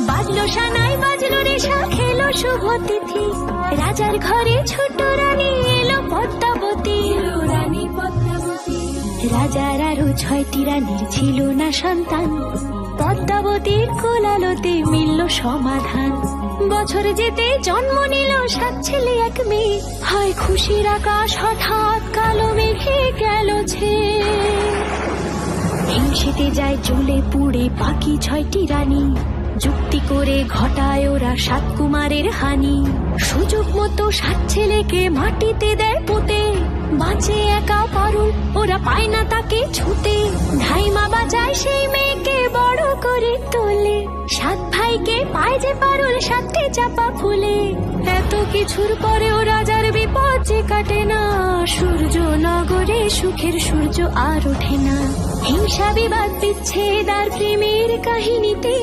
বাজলো সানাই বাজলো রেশা খেলো শুভ তিথি, রাজার ঘরে ছোট রানী এলো পদ্মাবতী। রানী পদ্মাবতী। রাজার আরো 6টি রানীর ছিল না সন্তান, পদ্মাবতীর কোলালোতে মিলল সমাধান। বছর যেতে জন্ম নিল 7 ছেলে 1 মেয়ে, হয় খুশির আকাশ হঠাৎ কালো মেঘে গেল ছেয়ে। হিংসেতে যায় জ্বলে পুড়ে বাকি 6টি রানী, যুক্তি করে ঘটায় ওরা 7 কুমারের হানি। সুযোগ মতো 7 ছেলেকে মাটিতে দেয় পুঁতে, বাঁচে একা পারুল ওরা পায় না তাকে ছুতে। ধাইমা বাজায় সেই মেয়েকে বড় করে তোলে, 7 ভাইকে পায় যে পারুল 7টি চাপা ফুলে। এত কিছুর পরেও রাজার বিপদ যে কাটে না, সূর্য নগরে সুখের সূর্য আর ওঠে না। হিংসা বিবাদ বিচ্ছেদ আর প্রেমের কাহিনীতে